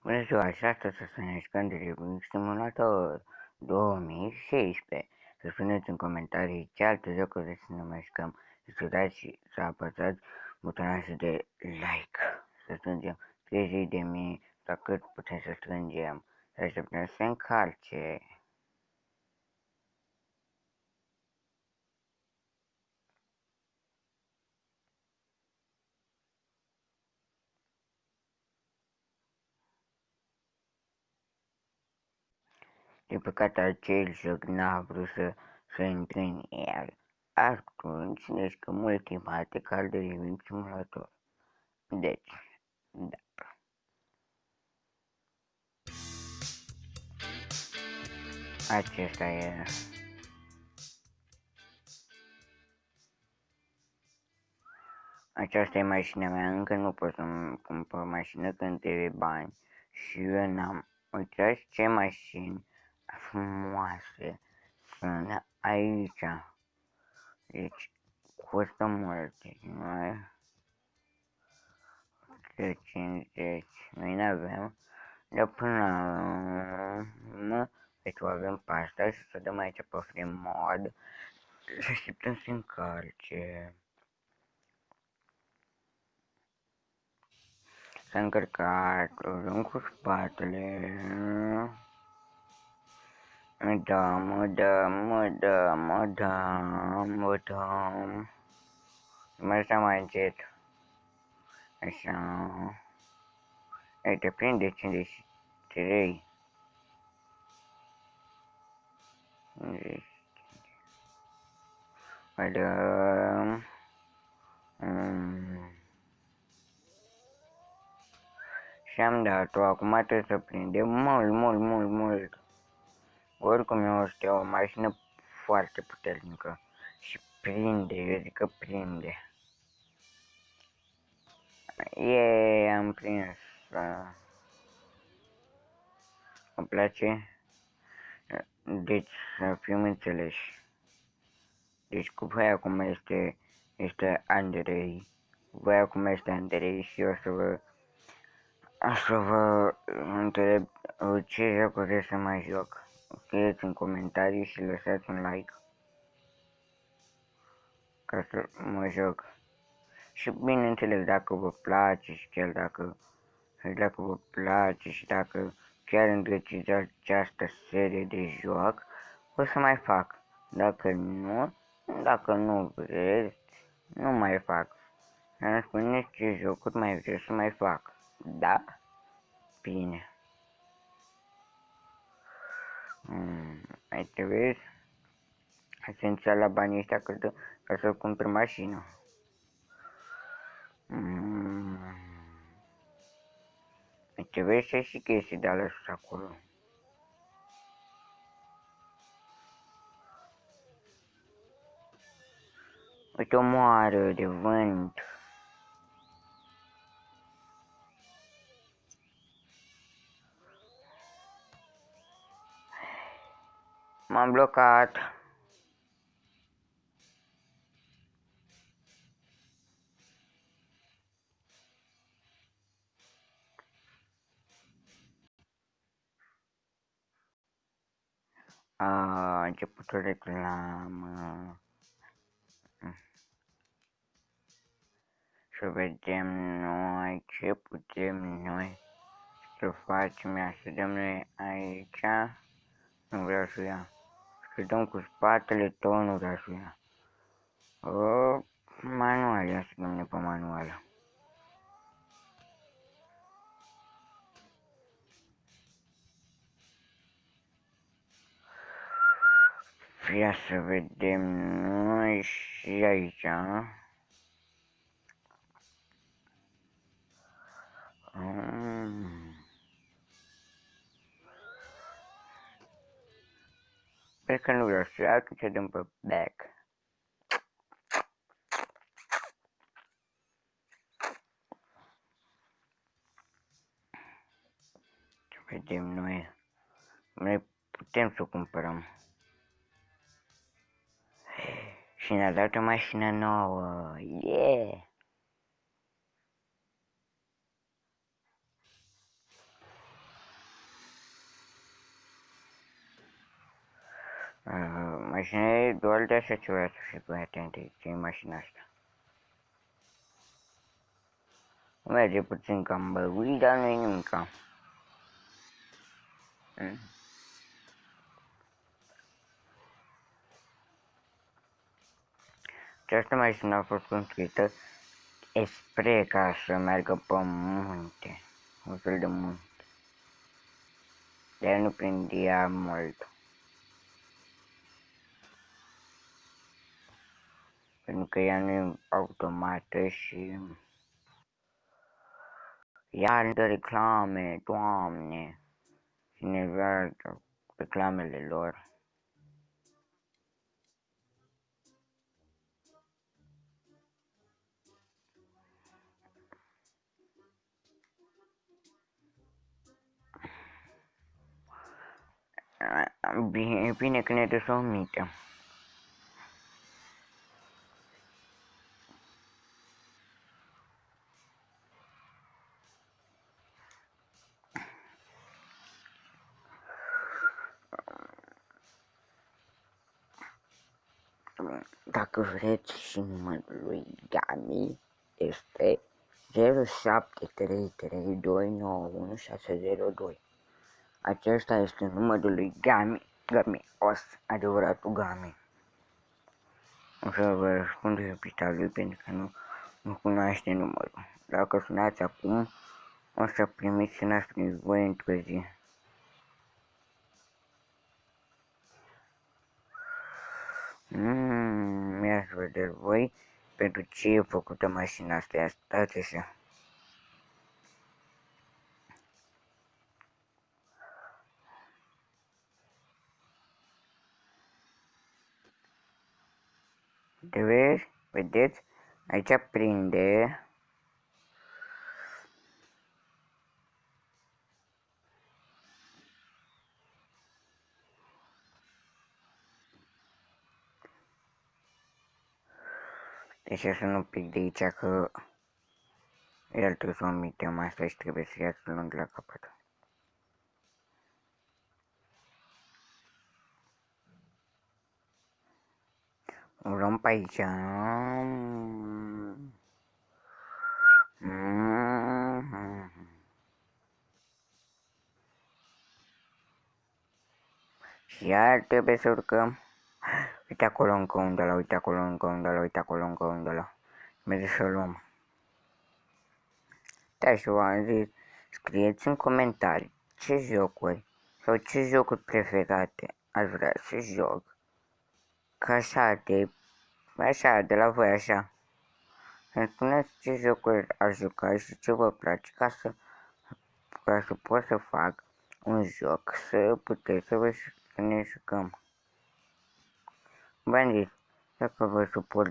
Bună ziua, și astăzi să ne jucăm de Simulator 2016. Să spuneți în comentarii ce alte jocuri vreți să ne mai jucăm. Să dați și să apăsați butonul de like. Să strângem 30.000 sau cât putem să strângem. Să așteptăm să se încarce. Din păcate, acel joc n-a vrut să intre în el. Atunci ne jucăm ultimate cal de Living Simulator. Deci, da. Acesta e. Aceasta e mașina mea, încă nu pot să-mi cumpăr mașină când trebuie bani. Și eu n-am. Uitați ce mașini frumoase sunt aici. Deci, costă mult. Deci, noi 50. Noi n-avem. Dar până la urmă, deci o avem pe asta și să dăm aici pe free mod. Și așteptăm să încarce. S-a încărcat, dăm cu spatele. Dăm. Mergem mai încet. Așa. Uite, prinde 53. Mai dăm. Și am dat-o, acum trebuie să prindem mult. Oricum eu știu, o mașină foarte puternică. Și prinde, eu zic că prinde. Am prins. Îmi place. Deci, să fim înțeleși. Deci cu voi acum este Andrei. Voi acum este Andrei și o să vă întreb ce jocuri vreți să mai joc. Scrieți în comentarii și lăsați un like ca să mă joc. Și bineînțeles, dacă vă place și chiar dacă vă place și dacă chiar îndrăciți această serie de joc, o să mai fac. Dacă nu vreți, nu mai fac. Îmi spuneți ce jocuri mai vreți să mai fac. Da? Bine. Mai trebuie esențial la banii ăștia ca să cumpăr mașină. Mai trebuie și chestii de alea sus acolo. Uite o moară de vânt. M-am blocat. A început o reclamă. Să vedem noi ce putem noi să facem. Ia să dăm noi aici. Nu vreau să ia. Să dăm cu spatele, tot nu vreau să ia. Manual, ia să dăm pe manual. Ia să vedem noi și aici. Sper că nu vreau să iau, atunci dăm pe back. Să vedem noi. Noi putem să o cumpărăm. Și ne-a dat o mașină nouă. mașină e doar de așa ceva să fii voi atent, ce e mașina asta. Merge puțin cam băui, dar nu e nimica. Această mașină a fost construită spre ca să meargă pe munte, un fel de munte. Dar nu prindea mult. Pentru că ea nu e automată și ea îmi dă reclame, Doamne, cine vrea reclamele lor. E bine că ne dă să o mită. Dacă vreți și numărul lui Gami este 0733291602. Acesta este numărul lui Gami Os, adevăratul Gami. O să vă răspund repita lui pentru că nu cunoaște numărul. Dacă sunați acum, o să primiți și n-ați primit voi într-o zi. Ia să vedeți voi pentru ce e făcută mașina asta. Ia stați așa. Vedeți? Aici prinde. Deci să nu pic de aici că el trebuie să o omitem asta și trebuie să ia lung la capăt. O luăm pe aici. Și iar trebuie să urcăm. Uite acolo încă undeva, uite acolo încă undeva, uite acolo încă undeva. Merge să o luăm. Da, și v-am zis, scrieți în comentarii ce jocuri sau ce jocuri preferate aș vrea să joc. Ca așa, de la voi așa. Îmi spuneți ce jocuri aș juca și ce vă place ca să pot să fac un joc, să puteți să ne jucăm. V-am zis, dacă vă suport